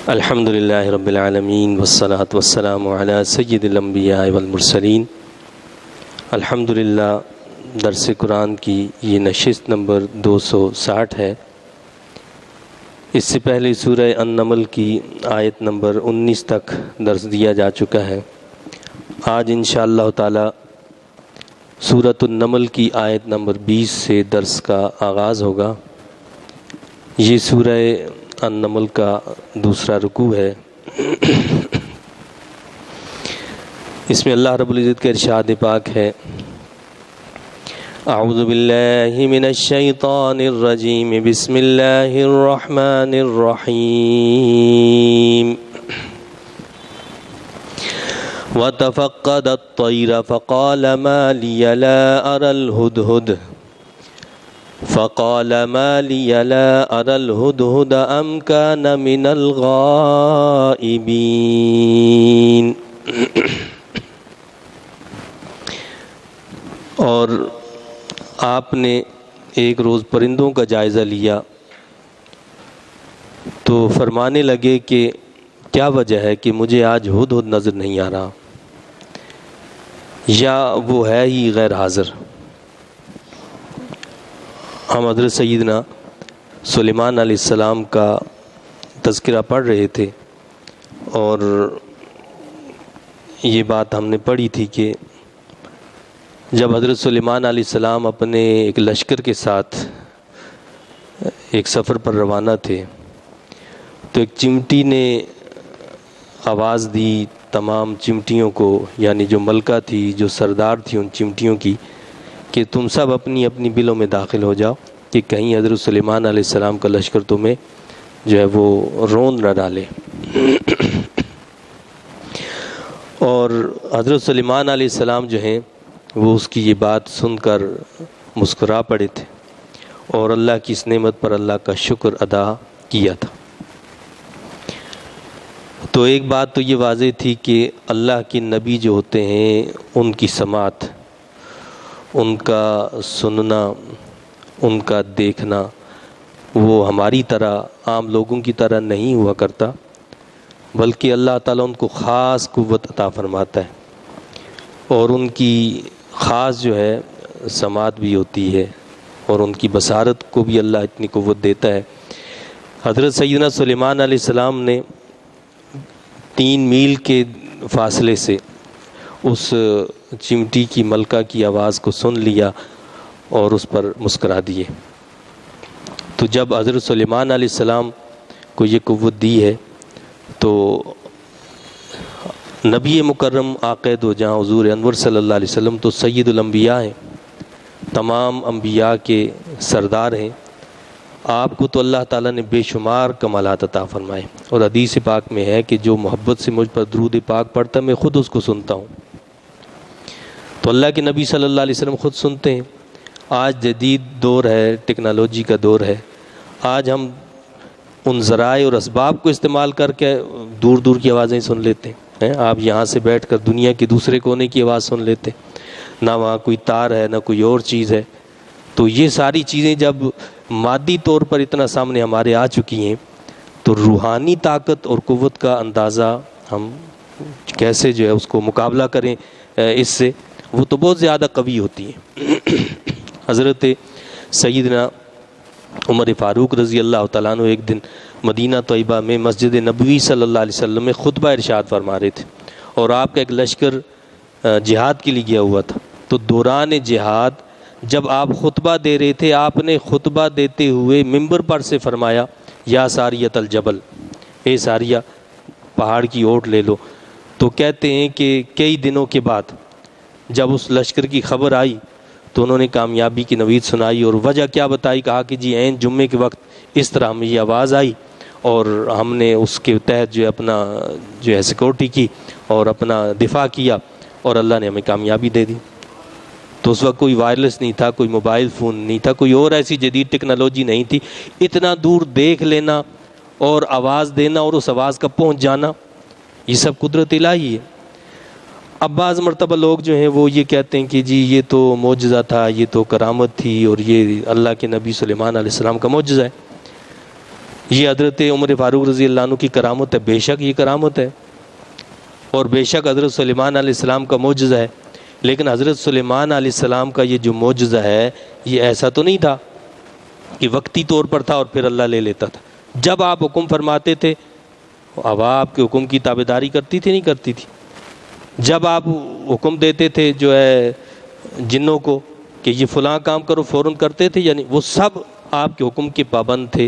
الحمد للہ رب العالمین والصلاة والسلام علی سید الانبیاء والمرسلین۔ الحمد للہ درس قرآن کی یہ نشست نمبر 260 ہے۔ اس سے پہلے سورہ النمل کی آیت نمبر 19 تک درس دیا جا چکا ہے۔ آج انشاءاللہ تعالی سورۃ النمل کی آیت نمبر 20 سے درس کا آغاز ہوگا۔ یہ سورہ النمل کا دوسرا رکوع ہے۔ اس میں اللہ رب العزت کا ارشاد پاک ہے، اعوذ باللہ من الشیطان الرجیم، بسم اللہ الرحمن الرحیم۔ وَتَفَقَّدَ الطَّيْرَ فَقَالَ مَا لِيَ لَا أَرَى الْهُدْهُدَ أَمْ كَانَ مِنَ الْغَائِبِينَ۔ اور آپ نے ایک روز پرندوں کا جائزہ لیا تو فرمانے لگے کہ کیا وجہ ہے کہ مجھے آج ہدہد نظر نہیں آ رہا، یا وہ ہے ہی غیر حاضر۔ ہم حضرت سیدنا سلیمان علیہ السلام کا تذکرہ پڑھ رہے تھے، اور یہ بات ہم نے پڑھی تھی کہ جب حضرت سلیمان علیہ السلام اپنے ایک لشکر کے ساتھ ایک سفر پر روانہ تھے تو ایک چمٹی نے آواز دی تمام چمٹیوں کو، یعنی جو ملکہ تھی، جو سردار تھی ان چمٹیوں کی، کہ تم سب اپنی اپنی بلوں میں داخل ہو جاؤ کہ کہیں حضرت سلیمان علیہ السلام کا لشکر تمہیں جو ہے وہ روند نہ ڈالے۔ اور حضرت سلیمان علیہ السلام جو ہیں وہ اس کی یہ بات سن کر مسکرا پڑے تھے اور اللہ کی اس نعمت پر اللہ کا شکر ادا کیا تھا۔ تو ایک بات تو یہ واضح تھی کہ اللہ کے نبی جو ہوتے ہیں ان کی سماعت، ان کا سننا، ان کا دیکھنا وہ ہماری طرح عام لوگوں کی طرح نہیں ہوا کرتا، بلکہ اللہ تعالیٰ ان کو خاص قوت عطا فرماتا ہے، اور ان کی خاص جو ہے سماعت بھی ہوتی ہے، اور ان کی بصارت کو بھی اللہ اتنی قوت دیتا ہے۔ حضرت سیدنا سلیمان علیہ السلام نے 3 میل کے فاصلے سے اس چمٹی کی ملکہ کی آواز کو سن لیا اور اس پر مسکرا دیے۔ تو جب حضرت سلیمان علیہ السلام کو یہ قوت دی ہے تو نبی مکرم عاقد و جہاں حضور انور صلی اللہ علیہ وسلم تو سید الانبیاء ہیں، تمام انبیاء کے سردار ہیں۔ آپ کو تو اللہ تعالیٰ نے بے شمار کمالات عطا فرمائے، اور حدیث پاک میں ہے کہ جو محبت سے مجھ پر درود پاک پڑھتا میں خود اس کو سنتا ہوں۔ تو اللہ کے نبی صلی اللہ علیہ وسلم خود سنتے ہیں۔ آج جدید دور ہے، ٹیکنالوجی کا دور ہے، آج ہم ان ذرائع اور اسباب کو استعمال کر کے دور دور کی آوازیں سن لیتے ہیں۔ آپ یہاں سے بیٹھ کر دنیا کے دوسرے کونے کی آواز سن لیتے، نہ وہاں کوئی تار ہے نہ کوئی اور چیز ہے۔ تو یہ ساری چیزیں جب مادی طور پر اتنا سامنے ہمارے آ چکی ہیں تو روحانی طاقت اور قوت کا اندازہ ہم کیسے جو ہے اس کو مقابلہ کریں اس سے، وہ تو بہت زیادہ قوی ہوتی ہیں۔ حضرت سیدنا عمر فاروق رضی اللہ تعالیٰ عنہ ایک دن مدینہ طیبہ میں مسجد نبوی صلی اللہ علیہ وسلم میں خطبہ ارشاد فرما رہے تھے، اور آپ کا ایک لشکر جہاد کے لیے گیا ہوا تھا۔ تو دوران جہاد جب آپ خطبہ دے رہے تھے، آپ نے خطبہ دیتے ہوئے ممبر پر سے فرمایا، یا ساریۃ الجبل، اے ساریہ پہاڑ کی اوٹ لے لو۔ تو کہتے ہیں کہ کئی دنوں کے بعد جب اس لشکر کی خبر آئی تو انہوں نے کامیابی کی نوید سنائی، اور وجہ کیا بتائی، کہا کہ جی عین جمعے کے وقت اس طرح ہمیں یہ آواز آئی اور ہم نے اس کے تحت جو ہے اپنا جو ہے سیکورٹی کی اور اپنا دفاع کیا، اور اللہ نے ہمیں کامیابی دے دی۔ تو اس وقت کوئی وائرلیس نہیں تھا، کوئی موبائل فون نہیں تھا، کوئی اور ایسی جدید ٹیکنالوجی نہیں تھی۔ اتنا دور دیکھ لینا اور آواز دینا اور اس آواز کا پہنچ جانا، یہ سب قدرت الہی ہے۔ اب بعض مرتبہ لوگ جو ہیں وہ یہ کہتے ہیں کہ جی یہ تو معجزہ تھا، یہ تو کرامت تھی، اور یہ اللہ کے نبی سلیمان علیہ السلام کا معجزہ ہے۔ یہ حضرت عمر فاروق رضی اللہ عنہ کی کرامت ہے، بے شک یہ کرامت ہے، اور بے شک حضرت سلیمان علیہ السلام کا معجزہ ہے، لیکن حضرت سلیمان علیہ السلام کا یہ جو معجزہ ہے یہ ایسا تو نہیں تھا کہ وقتی طور پر تھا اور پھر اللہ لے لیتا تھا۔ جب آپ حکم فرماتے تھے اب آپ کے حکم کی تابعداری کرتی تھی نہیں کرتی تھی؟ جب آپ حکم دیتے تھے جو ہے جنوں کو کہ یہ فلاں کام کرو فوراً کرتے تھے، یعنی وہ سب آپ کے حکم کے پابند تھے،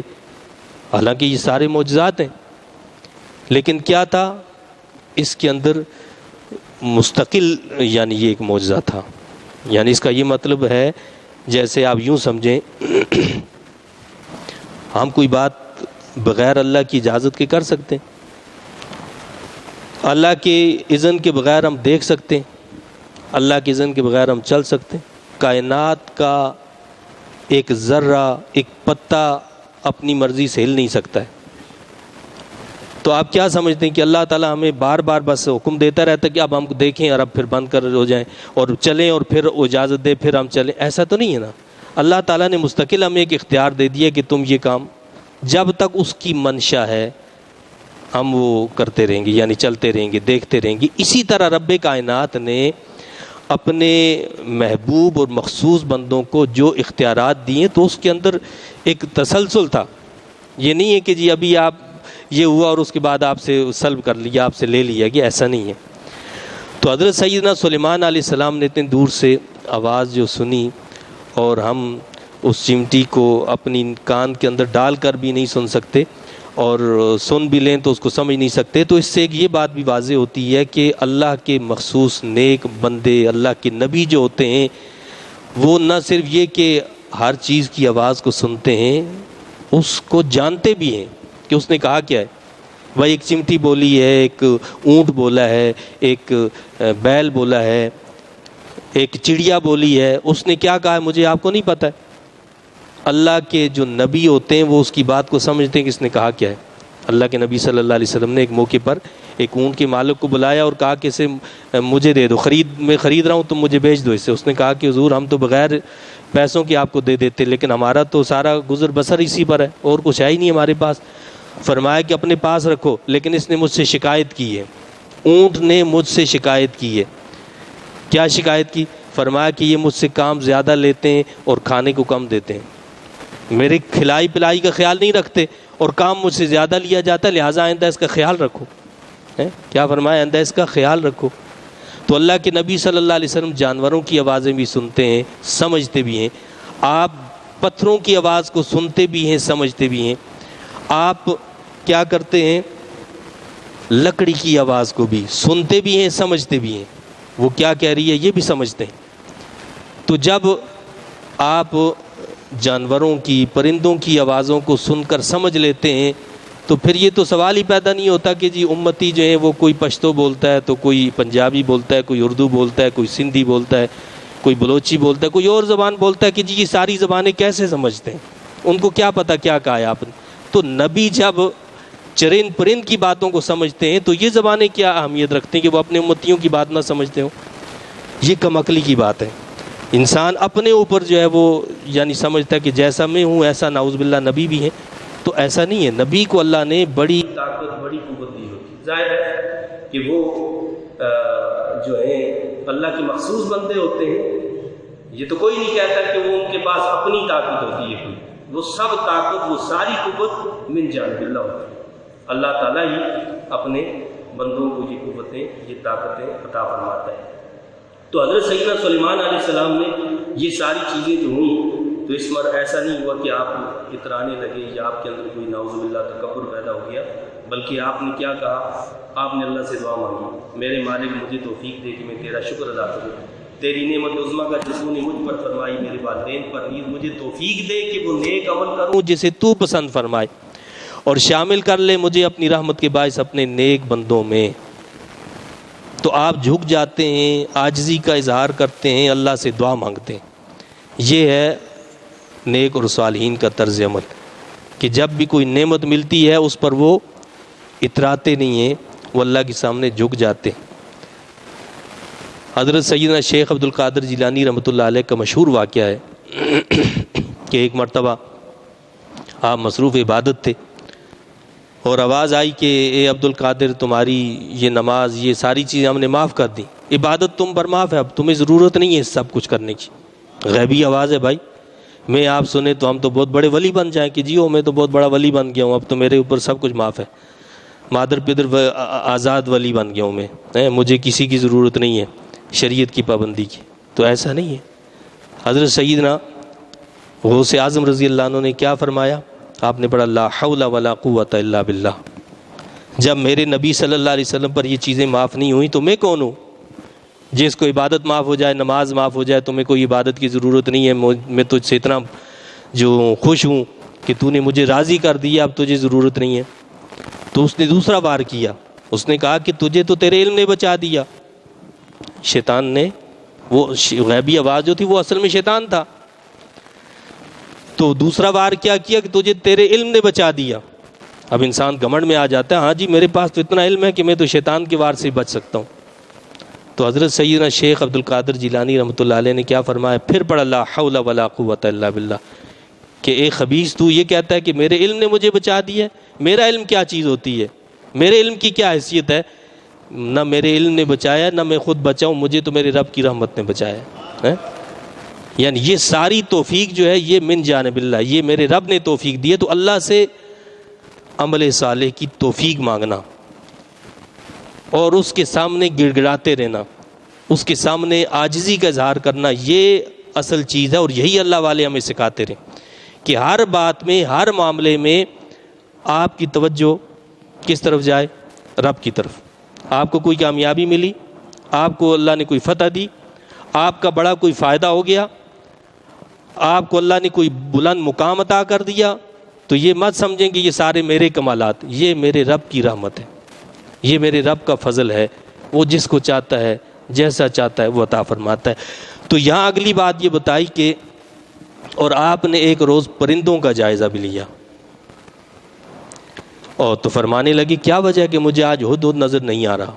حالانکہ یہ سارے معجزات ہیں، لیکن کیا تھا اس کے اندر مستقل، یعنی یہ ایک معجزہ تھا۔ یعنی اس کا یہ مطلب ہے جیسے آپ یوں سمجھیں ہم کوئی بات بغیر اللہ کی اجازت کے کر سکتے ہیں، اللہ کے اذن کے بغیر ہم دیکھ سکتے ہیں، اللہ کے اذن کے بغیر ہم چل سکتے ہیں۔ کائنات کا ایک ذرہ، ایک پتا اپنی مرضی سے ہل نہیں سکتا ہے۔ تو آپ کیا سمجھتے ہیں کہ اللہ تعالیٰ ہمیں بار بار بس حکم دیتا رہتا ہے کہ اب ہم دیکھیں اور اب پھر بند کر ہو جائیں اور چلیں اور پھر اجازت دے پھر ہم چلیں؟ ایسا تو نہیں ہے نا۔ اللہ تعالیٰ نے مستقل ہمیں ایک اختیار دے دیا کہ تم یہ کام جب تک اس کی منشا ہے ہم وہ کرتے رہیں گے، یعنی چلتے رہیں گے، دیکھتے رہیں گے۔ اسی طرح رب کائنات نے اپنے محبوب اور مخصوص بندوں کو جو اختیارات دیے تو اس کے اندر ایک تسلسل تھا۔ یہ نہیں ہے کہ جی ابھی آپ یہ ہوا اور اس کے بعد آپ سے سلب کر لیا، آپ سے لے لیا گیا، ایسا نہیں ہے۔ تو حضرت سیدنا سلیمان علیہ السلام نے اتنی دور سے آواز جو سنی اور ہم اس چمٹی کو اپنی کان کے اندر ڈال کر بھی نہیں سن سکتے اور سن بھی لیں تو اس کو سمجھ نہیں سکتے، تو اس سے ایک یہ بات بھی واضح ہوتی ہے کہ اللہ کے مخصوص نیک بندے، اللہ کے نبی جو ہوتے ہیں وہ نہ صرف یہ کہ ہر چیز کی آواز کو سنتے ہیں، اس کو جانتے بھی ہیں کہ اس نے کہا کیا ہے۔ بھائی ایک چمٹی بولی ہے، ایک اونٹ بولا ہے، ایک بیل بولا ہے، ایک چڑیا بولی ہے، اس نے کیا کہا ہے مجھے آپ کو نہیں پتہ ہے۔ اللہ کے جو نبی ہوتے ہیں وہ اس کی بات کو سمجھتے ہیں کہ اس نے کہا کیا ہے۔ اللہ کے نبی صلی اللہ علیہ وسلم نے ایک موقع پر ایک اونٹ کے مالک کو بلایا اور کہا کہ اسے مجھے دے دو، میں خرید رہا ہوں تم مجھے بیچ دو اسے۔ اس نے کہا کہ حضور ہم تو بغیر پیسوں کے آپ کو دے دیتے، لیکن ہمارا تو سارا گزر بسر اسی پر ہے اور کچھ ہے ہی نہیں ہمارے پاس۔ فرمایا کہ اپنے پاس رکھو، لیکن اس نے مجھ سے شکایت کی ہے، اونٹ نے مجھ سے شکایت کی ہے۔ کیا شکایت کی؟ فرمایا کہ یہ مجھ سے کام زیادہ لیتے ہیں اور کھانے کو کم دیتے ہیں، میرے کھلائی پلائی کا خیال نہیں رکھتے اور کام مجھ سے زیادہ لیا جاتا ہے، لہٰذا آئندہ اس کا خیال رکھو۔ کیا فرمایا؟ آئندہ اس کا خیال رکھو۔ تو اللہ کے نبی صلی اللہ علیہ وسلم جانوروں کی آوازیں بھی سنتے ہیں، سمجھتے بھی ہیں۔ آپ پتھروں کی آواز کو سنتے بھی ہیں، سمجھتے بھی ہیں۔ آپ کیا کرتے ہیں؟ لکڑی کی آواز کو بھی سنتے بھی ہیں، سمجھتے بھی ہیں، وہ کیا کہہ رہی ہے یہ بھی سمجھتے ہیں۔ تو جب آپ جانوروں کی، پرندوں کی آوازوں کو سن کر سمجھ لیتے ہیں تو پھر یہ تو سوال ہی پیدا نہیں ہوتا کہ جی امتی جو ہے وہ کوئی پشتو بولتا ہے تو کوئی پنجابی بولتا ہے، کوئی اردو بولتا ہے، کوئی سندھی بولتا ہے، کوئی بلوچی بولتا ہے، کوئی اور زبان بولتا ہے، کہ جی یہ ساری زبانیں کیسے سمجھتے ہیں، ان کو کیا پتہ کیا کہا ہے آپ نے۔ تو نبی جب چرند پرند کی باتوں کو سمجھتے ہیں تو یہ زبانیں کیا اہمیت رکھتے ہیں کہ وہ اپنے امتیوں کی بات نہ سمجھتے ہوں؟ یہ کم عقلی کی بات ہے۔ انسان اپنے اوپر جو ہے وہ یعنی سمجھتا ہے کہ جیسا میں ہوں ایسا نعوذ باللہ نبی بھی ہے، تو ایسا نہیں ہے۔ نبی کو اللہ نے بڑی طاقت، بڑی قوت دی ہوتی ہے۔ ظاہر ہے کہ وہ جو ہے اللہ کے مخصوص بندے ہوتے ہیں، یہ تو کوئی نہیں کہتا کہ وہ ان کے پاس اپنی طاقت ہوتی ہے کوئی، وہ سب طاقت، وہ ساری قوت من جانب اللہ ہوتی ہے۔ اللہ تعالیٰ ہی اپنے بندوں کو یہ قوتیں، یہ طاقتیں عطا فرماتا ہے۔ تو حضرت سیدنا سلیمان علیہ السلام نے یہ ساری چیزیں جو ہوئیں تو اس پر ایسا نہیں ہوا کہ آپ اترانے لگے یا آپ کے اندر کوئی نعوذ باللہ تکبر پیدا ہو گیا، بلکہ آپ نے کیا کہا؟ آپ نے اللہ سے دعا مانگی، میرے مالک مجھے توفیق دے کہ میں تیرا شکر ادا کروں، تیری نعمت عظمیٰ کا جس نے مجھ پر فرمائی، میرے والدین پر نیز مجھے توفیق دے کہ وہ نیک عمل کروں جسے تو پسند فرمائے، اور شامل کر لے مجھے اپنی رحمت کے باعث اپنے نیک بندوں میں۔ تو آپ جھک جاتے ہیں، عاجزی کا اظہار کرتے ہیں، اللہ سے دعا مانگتے ہیں۔ یہ ہے نیک اور صالحین کا طرز عمل، کہ جب بھی کوئی نعمت ملتی ہے اس پر وہ اتراتے نہیں ہیں، وہ اللہ کے سامنے جھک جاتے ہیں۔ حضرت سیدنا شیخ عبد القادر جیلانی رحمۃ اللہ علیہ کا مشہور واقعہ ہے کہ ایک مرتبہ آپ مصروف عبادت تھے اور آواز آئی کہ اے عبد القادر تمہاری یہ نماز یہ ساری چیزیں ہم نے معاف کر دی، عبادت تم پر معاف ہے، اب تمہیں ضرورت نہیں ہے سب کچھ کرنے کی۔ غیبی آواز ہے بھائی، میں آپ سنیں تو ہم تو بہت بڑے ولی بن جائیں کہ جی میں تو بہت بڑا ولی بن گیا ہوں، اب تو میرے اوپر سب کچھ معاف ہے، مادر پدر آزاد ولی بن گیا ہوں میں، مجھے کسی کی ضرورت نہیں ہے شریعت کی پابندی کی۔ تو ایسا نہیں ہے۔ حضرت سیدنا غوث اعظم رضی اللہ عنہ نے کیا فرمایا؟ آپ نے پڑھا لا حول ولا قوت الا باللہ۔ جب میرے نبی صلی اللہ علیہ وسلم پر یہ چیزیں معاف نہیں ہوئیں تو میں کون ہوں؟ جس کو عبادت معاف ہو جائے، نماز معاف ہو جائے، تمہیں کوئی عبادت کی ضرورت نہیں ہے، میں تجھ سے اتنا جو خوش ہوں کہ تو نے مجھے راضی کر دیا، اب تجھے ضرورت نہیں ہے۔ تو اس نے دوسرا وار کیا، اس نے کہا کہ تجھے تو تیرے علم نے بچا دیا۔ شیطان نے، وہ غیبی آواز جو تھی وہ اصل میں شیطان تھا، تو دوسرا وار کیا کیا کہ تجھے تیرے علم نے بچا دیا۔ اب انسان گھمنڈ میں آ جاتا ہے، ہاں جی میرے پاس تو اتنا علم ہے کہ میں تو شیطان کے وار سے بچ سکتا ہوں۔ تو حضرت سیدنا شیخ عبد القادر جیلانی رحمۃ اللہ علیہ نے کیا فرمایا؟ پھر پڑھا لا حول ولا قوت الا باللہ، کہ اے خبیث تو یہ کہتا ہے کہ میرے علم نے مجھے بچا دیا ہے؟ میرا علم کیا چیز ہوتی ہے؟ میرے علم کی کیا حیثیت ہے؟ نہ میرے علم نے بچایا نہ میں خود بچاؤں، مجھے تو میرے رب کی رحمت نے بچایا ہے۔ یعنی یہ ساری توفیق جو ہے یہ من جانب اللہ، یہ میرے رب نے توفیق دی ہے۔ تو اللہ سے عمل صالح کی توفیق مانگنا اور اس کے سامنے گڑ گڑاتے رہنا، اس کے سامنے عاجزی کا اظہار کرنا، یہ اصل چیز ہے۔ اور یہی اللہ والے ہمیں سکھاتے رہے کہ ہر بات میں، ہر معاملے میں آپ کی توجہ کس طرف جائے؟ رب کی طرف۔ آپ کو کوئی کامیابی ملی، آپ کو اللہ نے کوئی فتح دی، آپ کا بڑا کوئی فائدہ ہو گیا، آپ کو اللہ نے کوئی بلند مقام عطا کر دیا، تو یہ مت سمجھیں کہ یہ سارے میرے کمالات، یہ میرے رب کی رحمت ہے، یہ میرے رب کا فضل ہے، وہ جس کو چاہتا ہے جیسا چاہتا ہے وہ عطا فرماتا ہے۔ تو یہاں اگلی بات یہ بتائی کہ اور آپ نے ایک روز پرندوں کا جائزہ بھی لیا، اور تو فرمانے لگی کیا وجہ ہے کہ مجھے آج ہدہد نظر نہیں آ رہا؟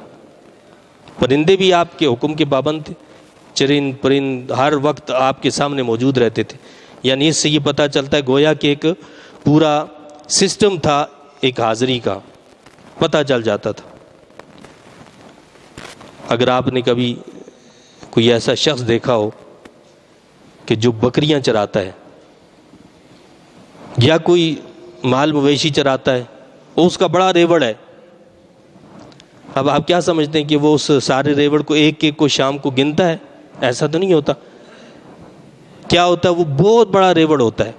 پرندے بھی آپ کے حکم کے پابند تھے، چرند پرند ہر وقت آپ کے سامنے موجود رہتے تھے۔ یعنی اس سے یہ پتہ چلتا ہے گویا کہ ایک پورا سسٹم تھا ایک حاضری کا، پتہ چل جاتا تھا۔ اگر آپ نے کبھی کوئی ایسا شخص دیکھا ہو کہ جو بکریاں چراتا ہے یا کوئی مال مویشی چراتا ہے، اس کا بڑا ریوڑ ہے، اب آپ کیا سمجھتے ہیں کہ وہ اس سارے ریوڑ کو ایک ایک کو شام کو گنتا ہے؟ ایسا تو نہیں ہوتا۔ کیا ہوتا ہے؟ وہ بہت بڑا ریوڑ ہوتا ہے،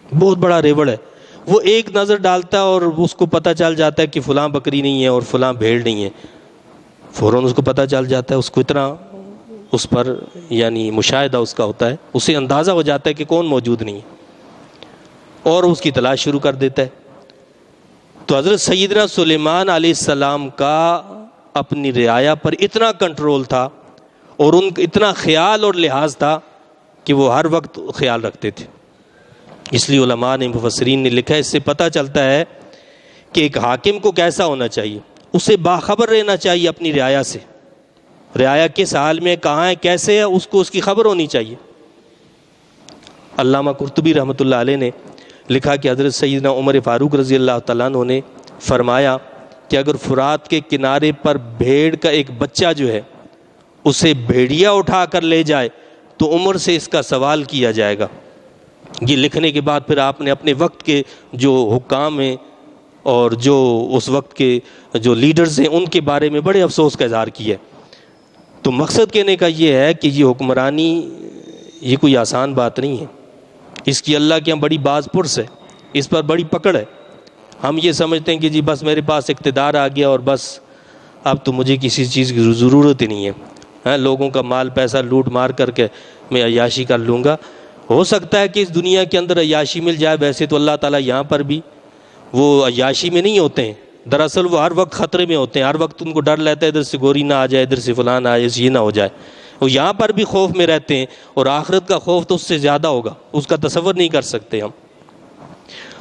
بہت بڑا ریوڑ ہے، وہ ایک نظر ڈالتا ہے اور اس کو پتہ چل جاتا ہے کہ فلاں بکری نہیں ہے اور فلاں بھیڑ نہیں ہے، فوراً اس کو پتہ چل جاتا ہے، اس کو اتنا اس پر یعنی مشاہدہ اس کا ہوتا ہے، اسے اندازہ ہو جاتا ہے کہ کون موجود نہیں ہے، اور اس کی تلاش شروع کر دیتا ہے۔ تو حضرت سیدنا سلیمان علیہ السلام کا اپنی رعایا پر اتنا کنٹرول تھا اور ان کا اتنا خیال اور لحاظ تھا کہ وہ ہر وقت خیال رکھتے تھے۔ اس لیے علماء نے، مفسرین نے لکھا ہے، اس سے پتہ چلتا ہے کہ ایک حاکم کو کیسا ہونا چاہیے، اسے باخبر رہنا چاہیے اپنی رعایا سے، رعایا کس حال میں، کہاں ہے، کیسے ہے، اس کو اس کی خبر ہونی چاہیے۔ علامہ قرطبی رحمۃ اللہ علیہ نے لکھا کہ حضرت سیدنا عمر فاروق رضی اللہ تعالیٰ عنہ نے فرمایا کہ اگر فرات کے کنارے پر بھیڑ کا ایک بچہ جو ہے اسے بھیڑیا اٹھا کر لے جائے تو عمر سے اس کا سوال کیا جائے گا۔ یہ لکھنے کے بعد پھر آپ نے اپنے وقت کے جو حکام ہیں اور جو اس وقت کے جو لیڈرز ہیں ان کے بارے میں بڑے افسوس کا اظہار کیا ہے۔ تو مقصد کہنے کا یہ ہے کہ یہ حکمرانی یہ کوئی آسان بات نہیں ہے، اس کی اللہ کے یہاں بڑی باز پرس ہے، اس پر بڑی پکڑ ہے۔ ہم یہ سمجھتے ہیں کہ جی بس میرے پاس اقتدار آ گیا اور بس اب تو مجھے کسی چیز کی ضرورت ہی نہیں ہے، لوگوں کا مال پیسہ لوٹ مار کر کے میں عیاشی کر لوں گا۔ ہو سکتا ہے کہ اس دنیا کے اندر عیاشی مل جائے، ویسے تو اللہ تعالیٰ یہاں پر بھی وہ عیاشی میں نہیں ہوتے ہیں، دراصل وہ ہر وقت خطرے میں ہوتے ہیں، ہر وقت ان کو ڈر رہتا ہے ادھر سے گوری نہ آ جائے، ادھر سے فلاں نہ آ جائے، یہ نہ ہو جائے۔ وہ یہاں پر بھی خوف میں رہتے ہیں، اور آخرت کا خوف تو اس سے زیادہ ہوگا، اس کا تصور نہیں کر سکتے ہم۔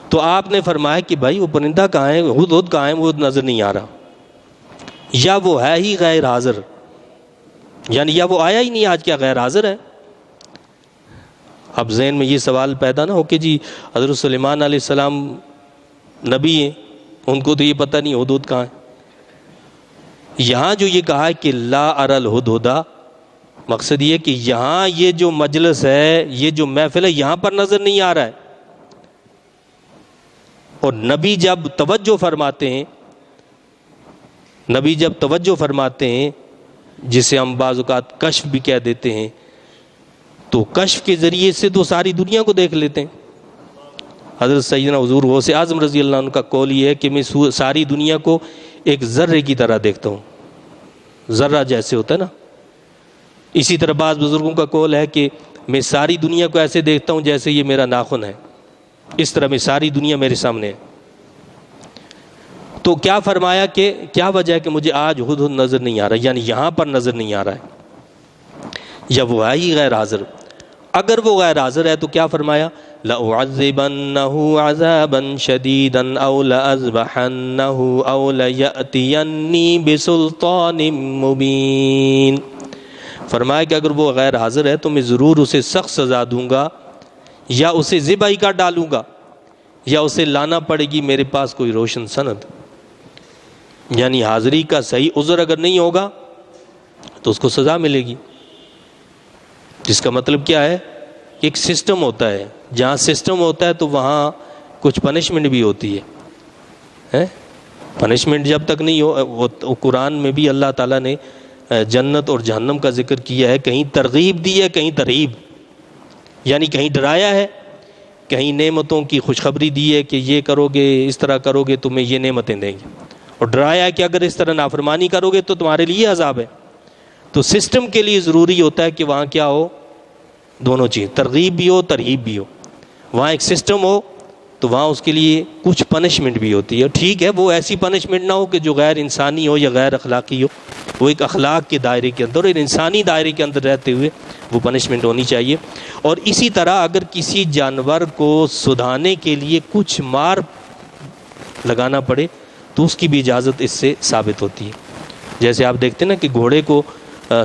تو آپ نے فرمایا کہ بھائی وہ پرندہ کہاں ہے، ہدہد کہاں ہے، وہ نظر نہیں آ رہا، یا وہ ہے ہی غیر حاضر، یعنی یا وہ آیا ہی نہیں، آج کیا غیر حاضر ہے۔ اب ذہن میں یہ سوال پیدا نہ ہو کہ جی حضرت سلیمان علیہ السلام نبی ہیں ان کو تو یہ پتہ نہیں ہدہد کہاں ہے۔ یہاں جو یہ کہا ہے کہ لا اری الہدہد، مقصد یہ کہ یہاں یہ جو مجلس ہے، یہ جو محفل ہے، یہاں پر نظر نہیں آ رہا ہے۔ اور نبی جب توجہ فرماتے ہیں، جسے ہم بعض اوقات کشف بھی کہہ دیتے ہیں، تو کشف کے ذریعے سے تو ساری دنیا کو دیکھ لیتے ہیں۔ حضرت سیدنا حضور غوث اعظم رضی اللہ عنہ کا قول یہ ہے کہ میں ساری دنیا کو ایک ذرے کی طرح دیکھتا ہوں، ذرہ جیسے ہوتا ہے نا۔ اسی طرح بعض بزرگوں کا قول ہے کہ میں ساری دنیا کو ایسے دیکھتا ہوں جیسے یہ میرا ناخن ہے، اس طرح میں ساری دنیا میرے سامنے ہے۔ تو کیا فرمایا کہ کیا وجہ ہے کہ مجھے آج ہدہد نظر نہیں آ رہا، یعنی یہاں پر نظر نہیں آ رہا ہے، یا وہ ہے ہی غیر حاضر۔ اگر وہ غیر حاضر ہے تو کیا فرمایا؟ لَأُعَذِّبَنَّهُ عَذَابًا شَدِيدًا أَوْ لَأَذْبَحَنَّهُ أَوْ لَيَأْتِيَنِّي بِسُلْطَانٍ مُبِينٍ۔ فرمایا کہ اگر وہ غیر حاضر ہے تو میں ضرور اسے سخت سزا دوں گا، یا اسے ذبح ہی کر ڈالوں گا، یا اسے لانا پڑے گی میرے پاس کوئی روشن سند۔ یعنی حاضری کا صحیح عذر اگر نہیں ہوگا تو اس کو سزا ملے گی، جس کا مطلب کیا ہے کہ ایک سسٹم ہوتا ہے، جہاں سسٹم ہوتا ہے تو وہاں کچھ پنشمنٹ بھی ہوتی ہے۔ پنشمنٹ جب تک نہیں ہو، قرآن میں بھی اللہ تعالیٰ نے جنت اور جہنم کا ذکر کیا ہے، کہیں ترغیب دی ہے، کہیں ترہیب، یعنی کہیں ڈرایا ہے، کہیں نعمتوں کی خوشخبری دی ہے کہ یہ کرو گے، اس طرح کرو گے تمہیں یہ نعمتیں دیں گے، اور ڈرایا ہے کہ اگر اس طرح نافرمانی کرو گے تو تمہارے لیے عذاب ہے۔ تو سسٹم کے لیے ضروری ہوتا ہے کہ وہاں کیا ہو، دونوں چیز، ترغیب بھی ہو، ترہیب بھی ہو۔ وہاں ایک سسٹم ہو تو وہاں اس کے لیے کچھ پنشمنٹ بھی ہوتی ہے۔ ٹھیک ہے، وہ ایسی پنشمنٹ نہ ہو کہ جو غیر انسانی ہو یا غیر اخلاقی ہو، وہ ایک اخلاق کے دائرے کے اندر اور انسانی دائرے کے اندر رہتے ہوئے وہ پنشمنٹ ہونی چاہیے۔ اور اسی طرح اگر کسی جانور کو سدھانے کے لیے کچھ مار لگانا پڑے تو اس کی بھی اجازت اس سے ثابت ہوتی ہے۔ جیسے آپ دیکھتے ہیں نا کہ گھوڑے کو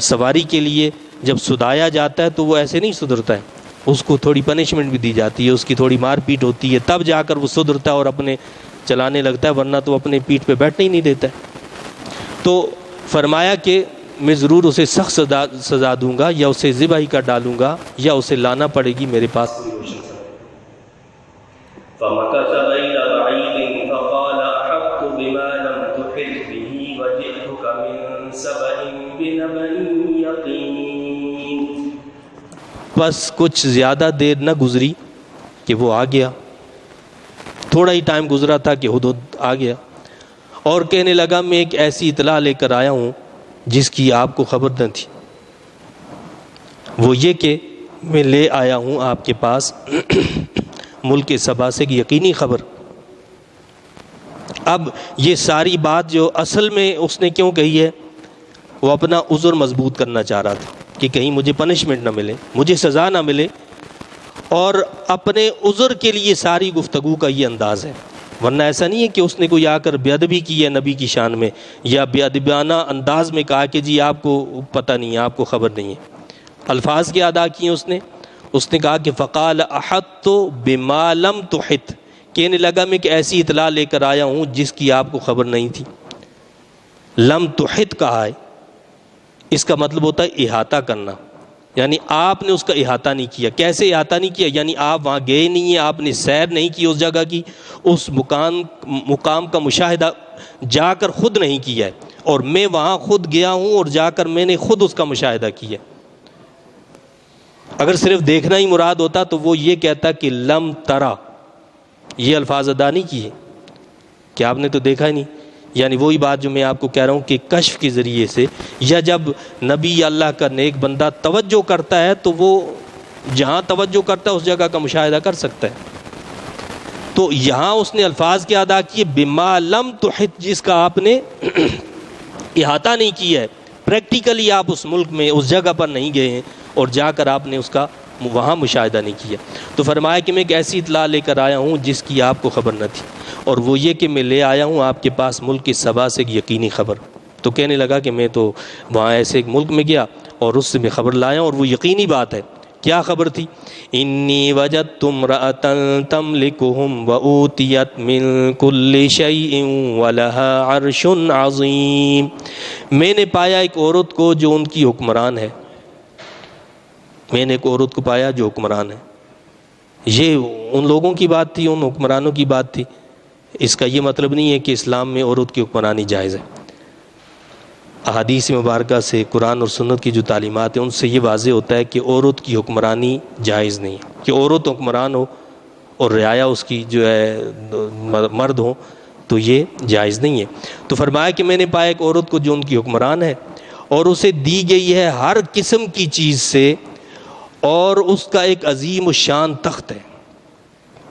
سواری کے لیے جب سدھایا جاتا ہے تو وہ ایسے نہیں سدھرتا ہے، اس کو تھوڑی پنشمنٹ بھی دی جاتی ہے، اس کی تھوڑی مار پیٹ ہوتی ہے، تب جا کر وہ سدھرتا ہے اور اپنے چلانے لگتا ہے، ورنہ تو اپنے پیٹھ پہ بیٹھنے ہی نہیں دیتا ہے۔ تو فرمایا کہ میں ضرور اسے سخت سزا دوں گا، یا اسے ذبح ہی کر ڈالوں گا، یا اسے لانا پڑے گی میرے پاس۔ فمكث بين بعيد فقال أحطت بما لم تحط به وجئتك من سبأ بنبأ يقين۔ بس کچھ زیادہ دیر نہ گزری کہ وہ آ گیا، تھوڑا ہی ٹائم گزرا تھا کہ ہدہد آ گیا، اور کہنے لگا میں ایک ایسی اطلاع لے کر آیا ہوں جس کی آپ کو خبر نہ تھی۔ وہ یہ کہ میں لے آیا ہوں آپ کے پاس ملک سبا سے کی یقینی خبر۔ اب یہ ساری بات جو اصل میں اس نے کیوں کہی ہے، وہ اپنا عذر مضبوط کرنا چاہ رہا تھا کہ کہیں مجھے پنشمنٹ نہ ملے، مجھے سزا نہ ملے، اور اپنے عذر کے لیے ساری گفتگو کا یہ انداز ہے۔ ورنہ ایسا نہیں ہے کہ اس نے کوئی آ کر بے ادبی کی ہے نبی کی شان میں، یا بے ادبانہ انداز میں کہا کہ جی آپ کو پتہ نہیں ہے، آپ کو خبر نہیں ہے۔ الفاظ کے ادا کیے اس نے کہا کہ فقال احطت بما لم تحط، کہنے لگا میں ایک ایسی اطلاع لے کر آیا ہوں جس کی آپ کو خبر نہیں تھی۔ لم تحط کہا ہے، اس کا مطلب ہوتا ہے احاطہ کرنا، یعنی آپ نے اس کا احاطہ نہیں کیا۔ کیسے احاطہ نہیں کیا؟ یعنی آپ وہاں گئے نہیں ہیں، آپ نے سیر نہیں کی اس جگہ کی، اس مقام کا مشاہدہ جا کر خود نہیں کیا ہے، اور میں وہاں خود گیا ہوں اور جا کر میں نے خود اس کا مشاہدہ کیا۔ اگر صرف دیکھنا ہی مراد ہوتا تو وہ یہ کہتا کہ لم ترا، یہ الفاظ ادا نہیں کیے کہ آپ نے تو دیکھا ہی نہیں۔ یعنی وہی بات جو میں آپ کو کہہ رہا ہوں کہ کشف کے ذریعے سے، یا جب نبی یا اللہ کا نیک بندہ توجہ کرتا ہے تو وہ جہاں توجہ کرتا ہے اس جگہ کا مشاہدہ کر سکتا ہے۔ تو یہاں اس نے الفاظ کے ادا کیے بما لم تحط، جس کا آپ نے احاطہ نہیں کیا ہے، پریکٹیکلی آپ اس ملک میں اس جگہ پر نہیں گئے ہیں اور جا کر آپ نے اس کا وہاں مشاہدہ نہیں کیا۔ تو فرمایا کہ میں ایک ایسی اطلاع لے کر آیا ہوں جس کی آپ کو خبر نہ تھی، اور وہ یہ کہ میں لے آیا ہوں آپ کے پاس ملک کی سبا سے ایک یقینی خبر۔ تو کہنے لگا کہ میں تو وہاں ایسے ایک ملک میں گیا اور اس سے میں خبر لایا ہوں، اور وہ یقینی بات ہے کیا خبر تھی؟ انی وجدت امرأۃ تملکہم وأوتیت من کل شیء ولہا عرش عظیم، میں نے پایا ایک عورت کو جو ان کی حکمران ہے، میں نے ایک عورت کو پایا جو حکمران ہے۔ یہ ان لوگوں کی بات تھی، ان حکمرانوں کی بات تھی۔ اس کا یہ مطلب نہیں ہے کہ اسلام میں عورت کی حکمرانی جائز ہے۔ احادیث مبارکہ سے، قرآن اور سنت کی جو تعلیمات ہیں ان سے یہ واضح ہوتا ہے کہ عورت کی حکمرانی جائز نہیں ہے، کہ عورت حکمران ہو اور رعایا اس کی جو ہے مرد ہو تو یہ جائز نہیں ہے۔ تو فرمایا کہ میں نے پایا ایک عورت کو جو ان کی حکمران ہے اور اسے دی گئی ہے ہر قسم کی چیز سے، اور اس کا ایک عظیم الشان تخت ہے۔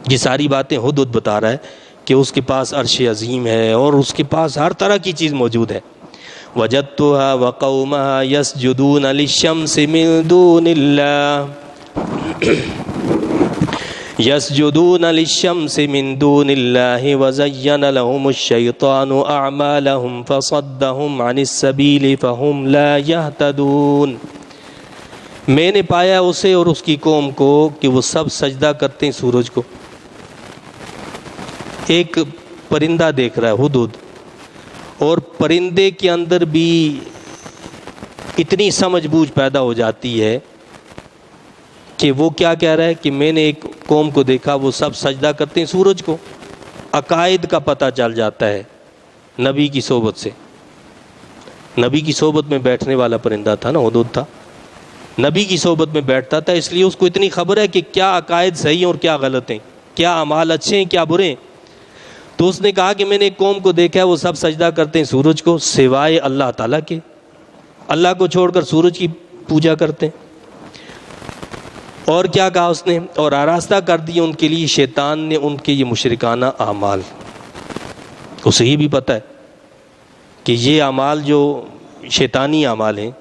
یہ ساری باتیں ہدہد بتا رہا ہے کہ اس کے پاس عرش عظیم ہے اور اس کے پاس ہر طرح کی چیز موجود ہے۔ وجدتها وقومها يسجدون للشمس من دون الله يسجدون للشمس من دون الله وزين لهم الشيطان أعمالهم فصدهم عن السبيل فهم لا يهتدون۔ میں نے پایا اسے اور اس کی قوم کو کہ وہ سب سجدہ کرتے ہیں سورج کو۔ ایک پرندہ دیکھ رہا ہے ہدہد، اور پرندے کے اندر بھی اتنی سمجھ بوجھ پیدا ہو جاتی ہے کہ وہ کیا کہہ رہا ہے کہ میں نے ایک قوم کو دیکھا وہ سب سجدہ کرتے ہیں سورج کو۔ عقائد کا پتہ چل جاتا ہے نبی کی صحبت سے۔ نبی کی صحبت میں بیٹھنے والا پرندہ تھا نا، ہدہد تھا، نبی کی صحبت میں بیٹھتا تھا، اس لیے اس کو اتنی خبر ہے کہ کیا عقائد صحیح اور کیا غلط ہیں، کیا اعمال اچھے ہیں کیا برے ہیں۔ تو اس نے کہا کہ میں نے ایک قوم کو دیکھا ہے وہ سب سجدہ کرتے ہیں سورج کو سوائے اللہ تعالیٰ کے، اللہ کو چھوڑ کر سورج کی پوجا کرتے ہیں۔ اور کیا کہا اس نے؟ اور آراستہ کر دی ان کے لیے شیطان نے ان کے یہ مشرکانہ اعمال۔ اسے ہی بھی پتہ ہے کہ یہ اعمال جو شیطانی اعمال ہیں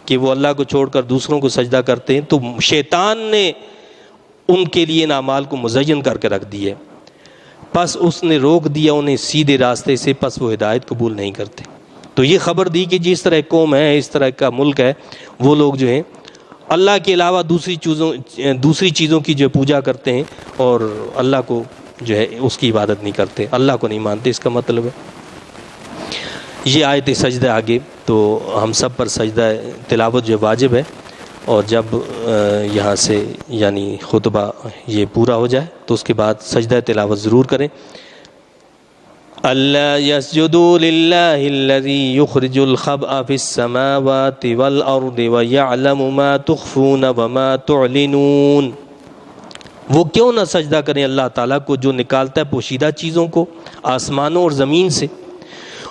کہ وہ اللہ کو چھوڑ کر دوسروں کو سجدہ کرتے ہیں، تو شیطان نے ان کے لیے ان اعمال کو مزین کر کے رکھ دیے، پس اس نے روک دیا انہیں سیدھے راستے سے، پس وہ ہدایت قبول نہیں کرتے۔ تو یہ خبر دی کہ جس طرح ایک قوم ہے، اس طرح کا ملک ہے، وہ لوگ جو ہیں اللہ کے علاوہ دوسری چیزوں کی جو پوجا کرتے ہیں اور اللہ کو جو ہے اس کی عبادت نہیں کرتے، اللہ کو نہیں مانتے، اس کا مطلب ہے۔ یہ آیت سجدہ آگے تو ہم سب پر سجدہ تلاوت جو واجب ہے، اور جب یہاں سے یعنی خطبہ یہ پورا ہو جائے تو اس کے بعد سجدہ تلاوت ضرور کریں۔ اللہ یسجدوا للہ الذی یخرج الخبء فی السماوات والارض ویعلم ما تخفون وما تعلنون۔ وہ کیوں نہ سجدہ کریں اللہ تعالیٰ کو جو نکالتا ہے پوشیدہ چیزوں کو آسمانوں اور زمین سے،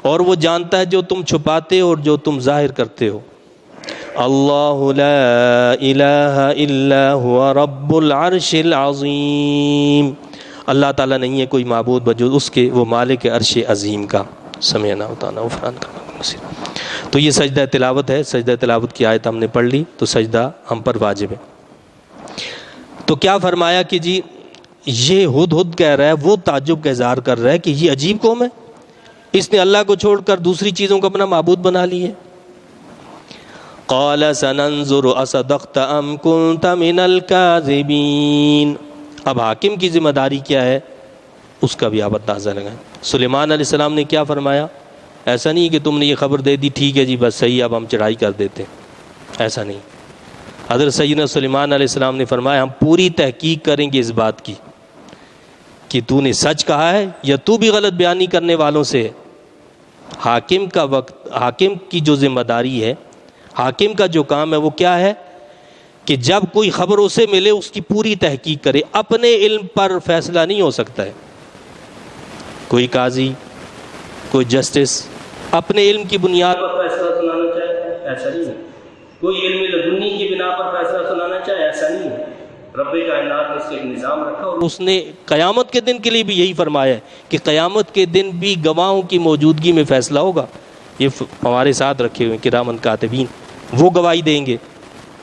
اور وہ جانتا ہے جو تم چھپاتے اور جو تم ظاہر کرتے ہو۔ اللہ لا الہ الا هو رب العرش العظیم، اللہ تعالیٰ نہیں ہے کوئی معبود بجز اس کے، وہ مالک عرش عظیم کا۔ سمعنا وطعنا غفرانک ربنا نصیر۔ تو یہ سجدہ تلاوت ہے، سجدہ تلاوت کی آیت ہم نے پڑھ لی، تو سجدہ ہم پر واجب ہے۔ تو کیا فرمایا کہ جی یہ ہدہد کہہ رہا ہے، وہ تعجب کا اظہار کر رہا ہے کہ یہ عجیب قوم ہے، اس نے اللہ کو چھوڑ کر دوسری چیزوں کو اپنا معبود بنا لی ہے۔ قال سننظر اصدقت ام كنت من الكاذبین۔ اب حاکم کی ذمہ داری کیا ہے اس کا بھی آپ اندازہ لگائیں۔ سلیمان علیہ السلام نے کیا فرمایا؟ ایسا نہیں کہ تم نے یہ خبر دے دی ٹھیک ہے جی بس صحیح، اب ہم چڑھائی کر دیتے، ایسا نہیں۔ حضرت سیدنا سلیمان علیہ السلام نے فرمایا ہم پوری تحقیق کریں گے اس بات کی کہ تو نے سچ کہا ہے یا تو بھی غلط بیانی کرنے والوں سے ہے۔ حاکم کی جو ذمہ داری ہے، حاکم کا جو کام ہے وہ کیا ہے کہ جب کوئی خبر اسے ملے اس کی پوری تحقیق کرے، اپنے علم پر فیصلہ نہیں ہو سکتا ہے۔ کوئی قاضی، کوئی جسٹس اپنے علم کی بنیاد پر فیصلہ سنانا چاہے، ایسا نہیں ہے۔ کوئی علم لدنی کی بنا پر فیصلہ سنانا چاہے، ایسا نہیں ہے۔ رب کائنات نے اس کا ایک نظام رکھا، اور اس نے قیامت کے دن کے لیے بھی یہی فرمایا ہے کہ قیامت کے دن بھی گواہوں کی موجودگی میں فیصلہ ہوگا۔ یہ ہمارے ساتھ رکھے ہوئے کرامن کاتبین، وہ گواہی دیں گے،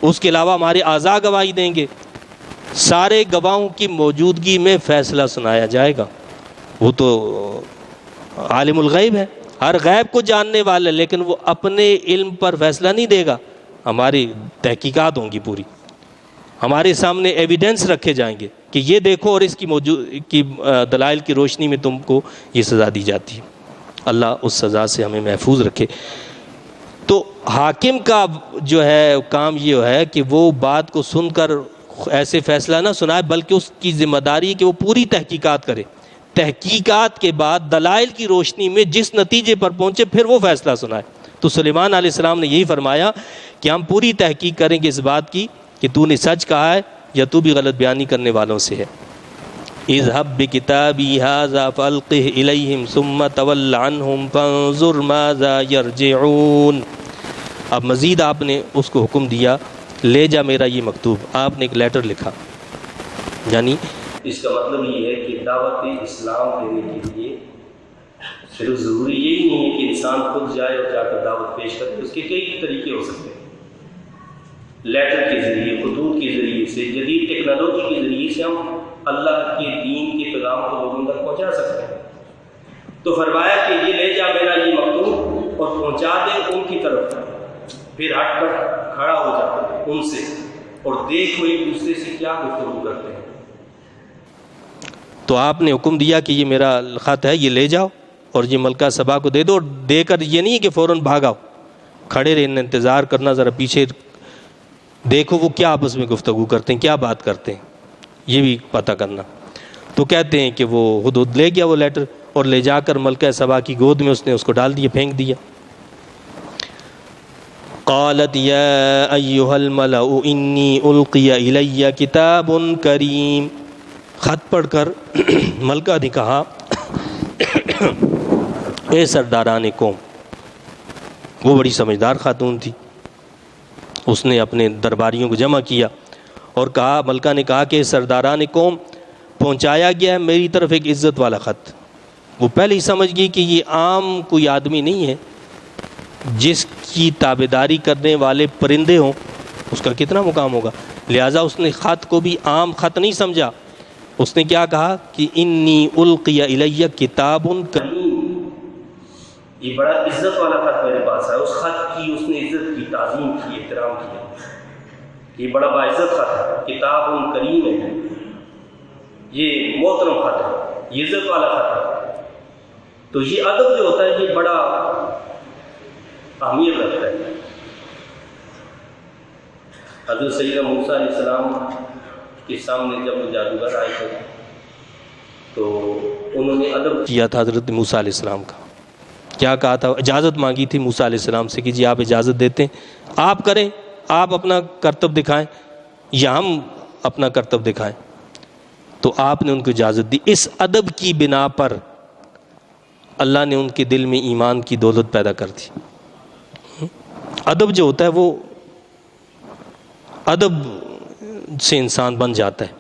اس کے علاوہ ہمارے اعضاء گواہی دیں گے، سارے گواہوں کی موجودگی میں فیصلہ سنایا جائے گا۔ وہ تو عالم الغیب ہے، ہر غیب کو جاننے والا ہے، لیکن وہ اپنے علم پر فیصلہ نہیں دے گا، ہماری تحقیقات ہوں گی پوری۔ ہمارے سامنے ایویڈنس رکھے جائیں گے کہ یہ دیکھو اور اس کی دلائل کی روشنی میں تم کو یہ سزا دی جاتی ہے۔ اللہ اس سزا سے ہمیں محفوظ رکھے۔ تو حاکم کا جو ہے کام یہ ہے کہ وہ بات کو سن کر ایسے فیصلہ نہ سنائے، بلکہ اس کی ذمہ داری ہے کہ وہ پوری تحقیقات کرے، تحقیقات کے بعد دلائل کی روشنی میں جس نتیجے پر پہنچے پھر وہ فیصلہ سنائے۔ تو سلیمان علیہ السلام نے یہی فرمایا کہ ہم پوری تحقیق کریں گے اس بات کی کہ تو نے سچ کہا ہے یا تو بھی غلط بیانی کرنے والوں سے ہے۔ اذهب بکتابی ھذا فالقہ الیہم ثم تول عنہم فانظر ماذا یرجعون۔ اب مزید آپ نے اس کو حکم دیا، لے جا میرا یہ مکتوب۔ آپ نے ایک لیٹر لکھا، یعنی اس کا مطلب یہ ہے کہ دعوت اسلام دینے کے لیے صرف ضروری یہی نہیں ہے کہ انسان خود جائے اور جا کر دعوت پیش کرے، اس کے کئی طریقے ہو سکتے ہیں۔ لیٹر کے ذریعے، خطوط کے ذریعے سے، جدید ٹیکنالوجی کے ذریعے سے ہم اللہ کے دین کے پیغام کو لوگوں تک پہنچا سکتے ہیں۔ تو فرمایا کہ یہ لے جا میرا یہ مکتوب اور پہنچا دے ان کی طرف، پھر ہٹ کر کھڑا ہو جا ان سے اور دیکھو ایک دوسرے سے کیا گفتگو کرتے ہیں۔ تو آپ نے حکم دیا کہ یہ میرا خط ہے، یہ لے جاؤ اور یہ ملکہ سبا کو دے دو، اور دے کر یہ نہیں کہ فوراً بھاگاؤ، کھڑے رہنا، انتظار کرنا، ذرا پیچھے دیکھو وہ کیا آپس میں گفتگو کرتے ہیں، کیا بات کرتے ہیں، یہ بھی پتہ کرنا۔ تو کہتے ہیں کہ وہ حدود لے گیا وہ لیٹر اور لے جا کر ملکہ سبا کی گود میں اس نے اس کو ڈال دیا، پھینک دیا۔ قالت یا ایھا الملأ انی القی الی کتاب کریم۔ خط پڑھ کر ملکہ نے کہا، اے سرداران قوم، وہ بڑی سمجھدار خاتون تھی، اس نے اپنے درباریوں کو جمع کیا اور کہا، ملکہ نے کہا کہ سرداران قوم، پہنچایا گیا ہے میری طرف ایک عزت والا خط۔ وہ پہلے ہی سمجھ گئی کہ یہ عام کوئی آدمی نہیں ہے، جس کی تابعداری کرنے والے پرندے ہوں اس کا کتنا مقام ہوگا، لہٰذا اس نے خط کو بھی عام خط نہیں سمجھا۔ اس نے کیا کہا کہ انی القی الی کتاب کریم، یہ بڑا عزت والا خط میرے پاس ہے۔ اس خط کی اس نے عزت کی، تعظیم کی، احترام کیا، یہ بڑا باعزت خط ہے، کتاب کریم ہے، یہ محترم خط ہے، یہ عزت والا خط ہے۔ تو یہ ادب جو ہوتا ہے یہ بڑا اہمیت رکھتا ہے۔ حضرت سیدنا موسیٰ علیہ السلام کے سامنے جب وہ جادوگر آئے تھے تو انہوں نے ادب کیا تھا حضرت موسیٰ علیہ السلام کا، کیا کہا تھا، اجازت مانگی تھی موسیٰ علیہ السلام سے کہ جی آپ اجازت دیتے ہیں، آپ کریں، آپ اپنا کرتب دکھائیں یا ہم اپنا کرتب دکھائیں؟ تو آپ نے ان کو اجازت دی۔ اس ادب کی بنا پر اللہ نے ان کے دل میں ایمان کی دولت پیدا کر دی۔ ادب جو ہوتا ہے وہ ادب سے انسان بن جاتا ہے۔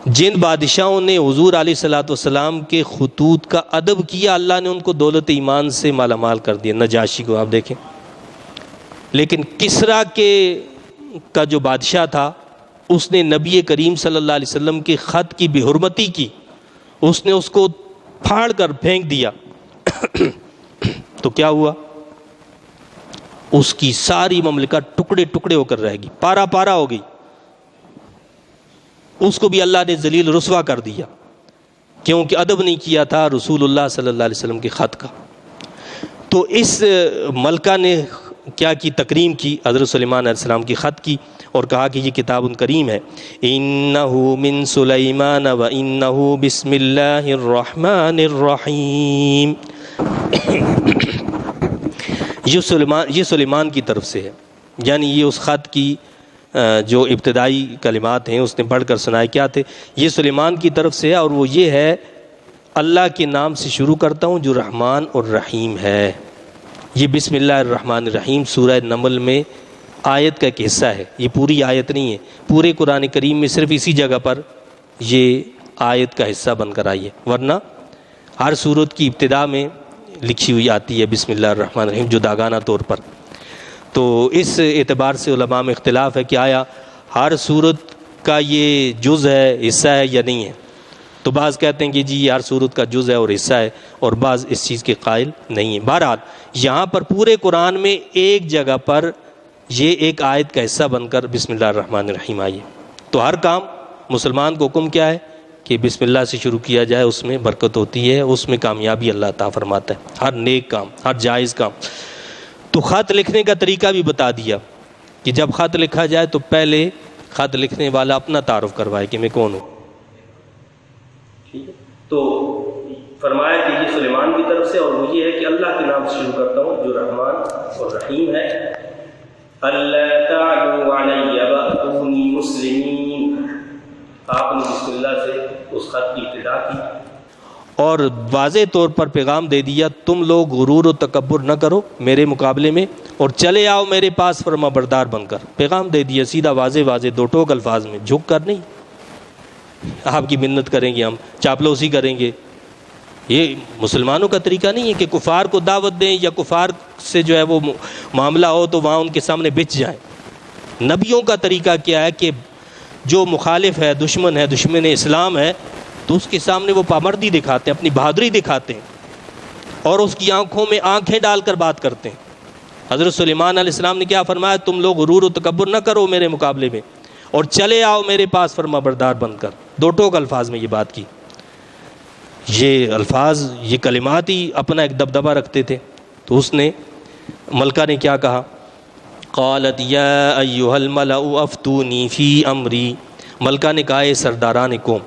جن بادشاہوں نے حضور علیہ الصلوۃ والسلام کے خطوط کا ادب کیا، اللہ نے ان کو دولت ایمان سے مالا مال کر دیا۔ نجاشی کو آپ دیکھیں، لیکن کسریٰ کا جو بادشاہ تھا اس نے نبی کریم صلی اللہ علیہ وسلم کے خط کی بے حرمتی کی، اس نے اس کو پھاڑ کر پھینک دیا۔ تو کیا ہوا؟ اس کی ساری مملکت ٹکڑے ٹکڑے ہو کر رہ گئی، پارا پارا ہو گئی، اس کو بھی اللہ نے ذلیل رسوا کر دیا، کیونکہ ادب نہیں کیا تھا رسول اللہ صلی اللہ علیہ وسلم کے خط کا۔ تو اس ملکہ نے کیا کی؟ تکریم کی حضرت سلیمان علیہ السلام کی خط کی اور کہا کہ یہ کتاب کریم ہے، اِنَّهُ مِن سُلَيْمَانَ وَإِنَّهُ بِسْمِ اللَّهِ الرَّحْمَنِ الرَّحِيمِ۔ یہ سلیمان کی طرف سے ہے، یعنی یہ اس خط کی جو ابتدائی کلمات ہیں اس نے پڑھ کر سنائے کیا تھے، یہ سلیمان کی طرف سے ہے اور وہ یہ ہے، اللہ کے نام سے شروع کرتا ہوں جو رحمان اور رحیم ہے۔ یہ بسم اللہ الرحمن الرحیم سورہ نمل میں آیت کا ایک حصہ ہے، یہ پوری آیت نہیں ہے، پورے قرآن کریم میں صرف اسی جگہ پر یہ آیت کا حصہ بن کر آئی ہے، ورنہ ہر سورت کی ابتدا میں لکھی ہوئی آتی ہے بسم اللہ الرحمن الرحیم جداگانہ طور پر۔ تو اس اعتبار سے علماء میں اختلاف ہے کہ آیا ہر سورت کا یہ جز ہے، حصہ ہے یا نہیں ہے۔ تو بعض کہتے ہیں کہ جی یہ ہر سورت کا جز ہے اور حصہ ہے، اور بعض اس چیز کے قائل نہیں ہیں۔ بہرحال یہاں پر پورے قرآن میں ایک جگہ پر یہ ایک آیت کا حصہ بن کر بسم اللہ الرحمن الرحیم آئی ہے۔ تو ہر کام مسلمان کو حکم کیا ہے کہ بسم اللہ سے شروع کیا جائے، اس میں برکت ہوتی ہے، اس میں کامیابی اللہ عطا فرماتا ہے، ہر نیک کام، ہر جائز کام۔ تو خط لکھنے کا طریقہ بھی بتا دیا کہ جب خط لکھا جائے تو پہلے خط لکھنے والا اپنا تعارف کروائے کہ میں کون ہوں۔ ٹھیک ہے، تو فرمایا کہ یہ سلیمان کی طرف سے، اور وہ یہ ہے کہ اللہ کے نام سے شروع کرتا ہوں جو رحمان اور رحیم ہے۔ اللہ تعلوا علی واتونی مسلمین، آپ نے بسم اللہ سے اس خط کی ابتدا کی اور واضح طور پر پیغام دے دیا تم لوگ غرور و تکبر نہ کرو میرے مقابلے میں، اور چلے آؤ میرے پاس فرما بردار بن کر۔ پیغام دے دیا سیدھا واضح دو ٹوک الفاظ میں، جھک کر نہیں۔ آپ کی منت کریں گے، ہم چاپلوسی کریں گے، یہ مسلمانوں کا طریقہ نہیں ہے کہ کفار کو دعوت دیں یا کفار سے جو ہے وہ معاملہ ہو تو وہاں ان کے سامنے بچ جائیں۔ نبیوں کا طریقہ کیا ہے کہ جو مخالف ہے، دشمن اسلام ہے، تو اس کے سامنے وہ پامردی دکھاتے ہیں، اپنی بہادری دکھاتے ہیں، اور اس کی آنکھوں میں آنکھیں ڈال کر بات کرتے ہیں۔ حضرت سلیمان علیہ السلام نے کیا فرمایا؟ تم لوگ غرور و تکبر نہ کرو میرے مقابلے میں، اور چلے آؤ میرے پاس فرما بردار بن کر۔ دو ٹوک الفاظ میں یہ بات کی۔ یہ الفاظ، یہ کلمات ہی اپنا ایک دبدبہ رکھتے تھے۔ تو اس نے، ملکہ نے کیا کہا؟ قالت یا ایھا الملأ افتونی فی امری، ملکہ نے کہا اے سرداران قوم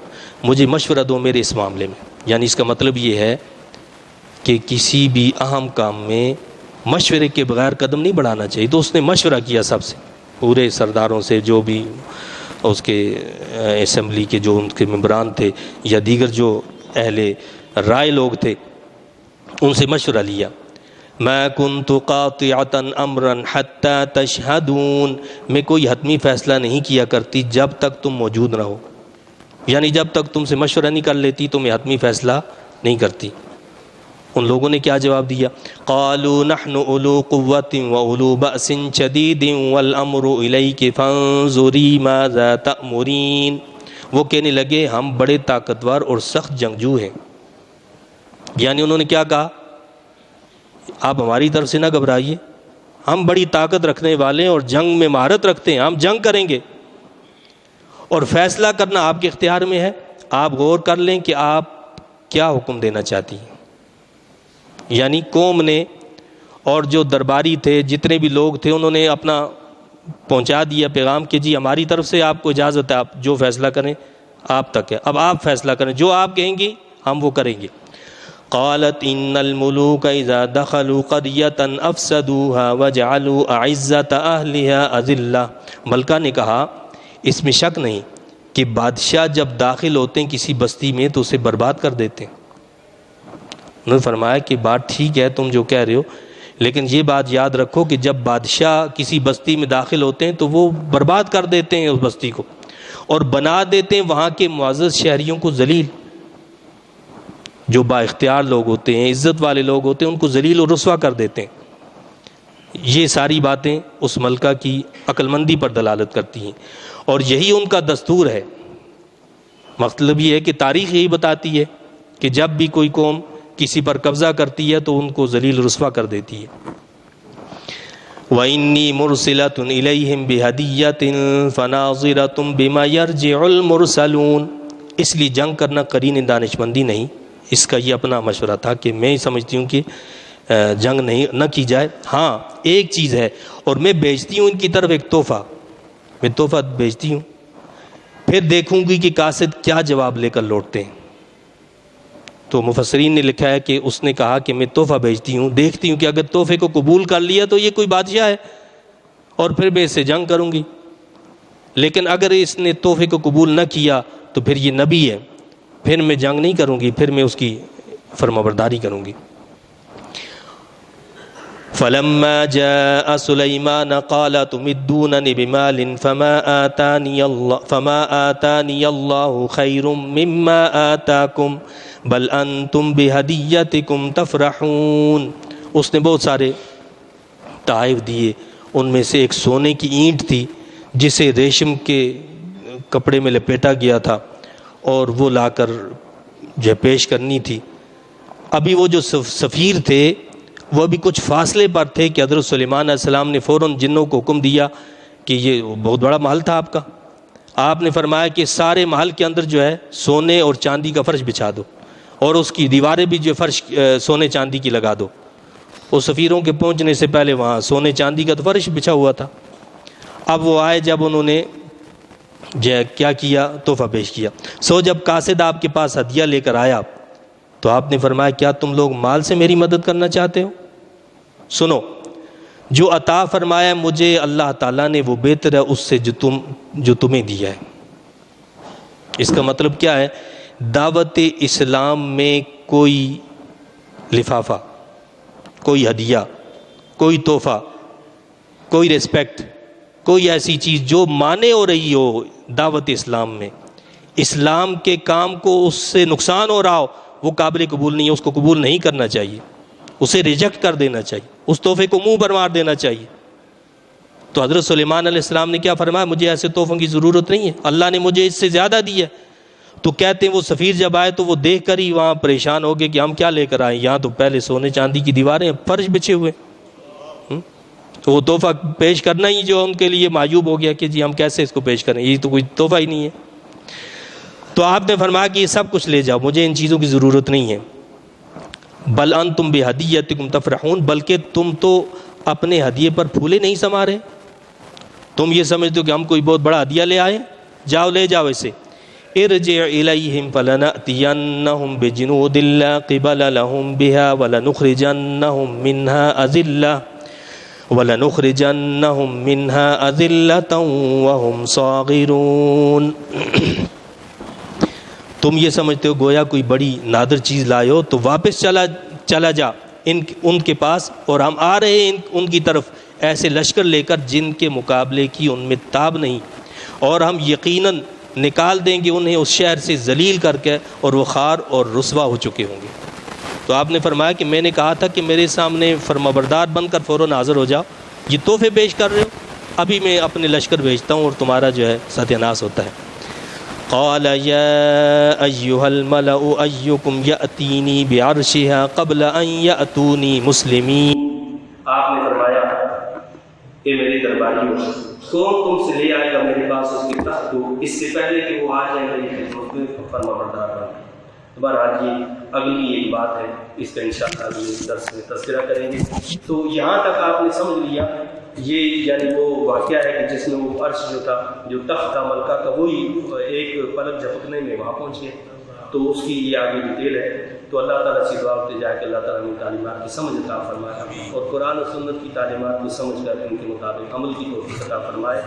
مجھے مشورہ دو میرے اس معاملے میں۔ یعنی اس کا مطلب یہ ہے کہ کسی بھی اہم کام میں مشورے کے بغیر قدم نہیں بڑھانا چاہیے۔ تو اس نے مشورہ کیا سب سے، پورے سرداروں سے، جو بھی اس کے اسمبلی کے جو ان کے ممبران تھے یا دیگر جو اہل رائے لوگ تھے، ان سے مشورہ لیا۔ میں کنت قاطعۃ امرا حتی تشہدون، میں کوئی حتمی فیصلہ نہیں کیا کرتی جب تک تم موجود نہ ہو، یعنی جب تک تم سے مشورہ نہیں کر لیتی تو میں حتمی فیصلہ نہیں کرتی۔ ان لوگوں نے کیا جواب دیا؟ قالوا نحن اولو قوۃ واولو بأس شدید والامر الیک فانظری ماذا تأمرین، وہ کہنے لگے ہم بڑے طاقتور اور سخت جنگجو ہیں۔ یعنی انہوں نے کیا کہا؟ آپ ہماری طرف سے نہ گھبرائیے، ہم بڑی طاقت رکھنے والے ہیں اور جنگ میں مہارت رکھتے ہیں، ہم جنگ کریں گے، اور فیصلہ کرنا آپ کے اختیار میں ہے۔ آپ غور کر لیں کہ آپ کیا حکم دینا چاہتی ہیں۔ یعنی قوم نے اور جو درباری تھے، جتنے بھی لوگ تھے، انہوں نے اپنا پہنچا دیا پیغام کہ جی ہماری طرف سے آپ کو اجازت ہے، آپ جو فیصلہ کریں آپ تک ہے، اب آپ فیصلہ کریں، جو آپ کہیں گی ہم وہ کریں گے۔ قالت ان الملوک اذا دخلوا قریۃ افسدوها وجعلوا اعزۃ اہلها اذلہ، ملکہ نے کہا اس میں شک نہیں کہ بادشاہ جب داخل ہوتے ہیں کسی بستی میں تو اسے برباد کر دیتے ہیں۔ انہوں نے فرمایا کہ بات ٹھیک ہے تم جو کہہ رہے ہو، لیکن یہ بات یاد رکھو کہ جب بادشاہ کسی بستی میں داخل ہوتے ہیں تو وہ برباد کر دیتے ہیں اس بستی کو، اور بنا دیتے ہیں وہاں کے معزز شہریوں کو ذلیل۔ جو با اختیار لوگ ہوتے ہیں، عزت والے لوگ ہوتے ہیں، ان کو ذلیل و رسوا کر دیتے ہیں۔ یہ ساری باتیں اس ملکہ کی عقل مندی پر دلالت کرتی ہیں، اور یہی ان کا دستور ہے۔ مطلب یہ ہے کہ تاریخ یہی بتاتی ہے کہ جب بھی کوئی قوم کسی پر قبضہ کرتی ہے تو ان کو ذلیل و رسوا کر دیتی ہے۔ وَإِنِّي مُرْسِلَةٌ إِلَيْهِمْ بِهَدِيَّةٍ فَنَاظِرَةٌ بِمَا يَرْجِعُ الْمُرْسَلُونَ، اس لیے جنگ کرنا قرین دانش مندی نہیں، اس کا یہ اپنا مشورہ تھا کہ میں سمجھتی ہوں کہ جنگ نہ کی جائے۔ ہاں ایک چیز ہے، اور میں بھیجتی ہوں ان کی طرف ایک تحفہ، میں تحفہ بھیجتی ہوں، پھر دیکھوں گی کہ قاصد کیا جواب لے کر لوٹتے ہیں۔ تو مفسرین نے لکھا ہے کہ اس نے کہا کہ میں تحفہ بھیجتی ہوں، دیکھتی ہوں کہ اگر تحفے کو قبول کر لیا تو یہ کوئی بادشاہ ہے، اور پھر میں اس سے جنگ کروں گی، لیکن اگر اس نے تحفے کو قبول نہ کیا تو پھر یہ نبی ہے، پھر میں جنگ نہیں کروں گی، پھر میں اس کی فرمانبرداری کروں گی۔ فلما جاء سلیمان قال تمدوننی بمال فما آتانی اللہ خیر مما آتاکم بل انتم بہدیتکم تفرحون، اس نے بہت سارے تحائف دیے، ان میں سے ایک سونے کی اینٹ تھی جسے ریشم کے کپڑے میں لپیٹا گیا تھا، اور وہ لا کر جو پیش کرنی تھی۔ ابھی وہ جو سفیر تھے وہ ابھی کچھ فاصلے پر تھے کہ حضرت سلیمان علیہ السلام نے فوراً جنوں کو حکم دیا کہ یہ بہت بڑا محل تھا آپ کا، آپ نے فرمایا کہ سارے محل کے اندر جو ہے سونے اور چاندی کا فرش بچھا دو، اور اس کی دیواریں بھی جو فرش سونے چاندی کی لگا دو۔ وہ سفیروں کے پہنچنے سے پہلے وہاں سونے چاندی کا تو فرش بچھا ہوا تھا۔ اب وہ آئے، جب انہوں نے کیا کیا، تحفہ پیش کیا۔ جب قاصد آپ کے پاس ہدیہ لے کر آیا تو آپ نے فرمایا کیا تم لوگ مال سے میری مدد کرنا چاہتے ہو؟ سنو، جو عطا فرمایا مجھے اللہ تعالیٰ نے وہ بہتر ہے اس سے جو تمہیں دیا ہے۔ اس کا مطلب کیا ہے؟ دعوت اسلام میں کوئی لفافہ، کوئی ہدیہ، کوئی تحفہ، کوئی ریسپیکٹ، کوئی ایسی چیز جو مانے ہو رہی ہو دعوت اسلام میں، اسلام کے کام کو اس سے نقصان ہو رہا ہو، وہ قابل قبول نہیں ہے، اس کو قبول نہیں کرنا چاہیے، اسے ریجیکٹ کر دینا چاہیے، اس تحفے کو منہ پر مار دینا چاہیے۔ تو حضرت سلیمان علیہ السلام نے کیا فرمایا؟ مجھے ایسے تحفوں کی ضرورت نہیں ہے، اللہ نے مجھے اس سے زیادہ دی ہے۔ تو کہتے ہیں وہ سفیر جب آئے تو وہ دیکھ کر ہی وہاں پریشان ہو گئے کہ ہم کیا لے کر آئے، یہاں تو پہلے سونے چاندی کی دیواریں، فرش بچھے ہوئے، تو وہ تحفہ پیش کرنا ہی جو ان کے لیے معیوب ہو گیا کہ جی ہم کیسے اس کو پیش کریں، یہ تو کوئی تحفہ ہی نہیں ہے۔ تو آپ نے فرمایا کہ یہ سب کچھ لے جاؤ، مجھے ان چیزوں کی ضرورت نہیں ہے۔ بل انتم بہدیتکم تفرحون، بلکہ تم تو اپنے ہدیے پر پھولے نہیں سما رہے، تم یہ سمجھتے ہو کہ ہم کوئی بہت بڑا ہدیہ لے آئے، جاؤ لے جاؤ اسے۔ ارجع الیہم فلنأتینہم بجنود لا قبل لہم بہا ولنخرجنہم منہا اذلۃ وہم صاغرون۔ تم یہ سمجھتے ہو گویا کوئی بڑی نادر چیز لائے ہو، تو واپس چلا جا ان کے پاس، اور ہم آ رہے ہیں ان کی طرف ایسے لشکر لے کر جن کے مقابلے کی ان میں تاب نہیں، اور ہم یقیناً نکال دیں گے انہیں اس شہر سے ذلیل کر کے، اور وہ خوار اور رسوا ہو چکے ہوں گے۔ تو آپ نے فرمایا کہ میں نے کہا تھا کہ میرے سامنے فرمانبردار بن کر فوراً حاضر ہو جاؤ، یہ تحفے پیش کر رہے ہو، ابھی میں اپنے لشکر بھیجتا ہوں اور تمہارا جو ہے ستیہ ناش ہوتا ہے۔ قال یا ایہا الملأ ایکم یأتینی بعرشہا قبل ان یأتونی مسلمین۔ آپ نے فرمایا اے میرے درباریوں، کون تم سے لے آئے گا میرے پاس اس کے تخت کو اس سے پہلے کہ وہ آ جائیں میری خدمت میں فرمانبردار بن کر۔ بہرحال یہ اگلی ایک بات ہے، اس کا انشاءاللہ اگلے درس میں تذکرہ کریں گے۔ تو یہاں تک آپ نے سمجھ لیا، یہ یعنی وہ واقعہ ہے کہ جس میں وہ عرش جو تھا، جو تخت تھا ملکہ کا، وہی ایک پلک جھپکنے میں وہاں پہنچ گیا۔ تو اس کی یہ آگے ڈیٹیل ہے۔ تو اللہ تعالیٰ سے دعا ہوتے جائے کہ اللہ تعالیٰ نے تعلیمات کی سمجھ عطا فرمائے، اور قرآن و سنت کی تعلیمات کو سمجھ کر ان کے مطابق عمل کی توفیق عطا فرمائے۔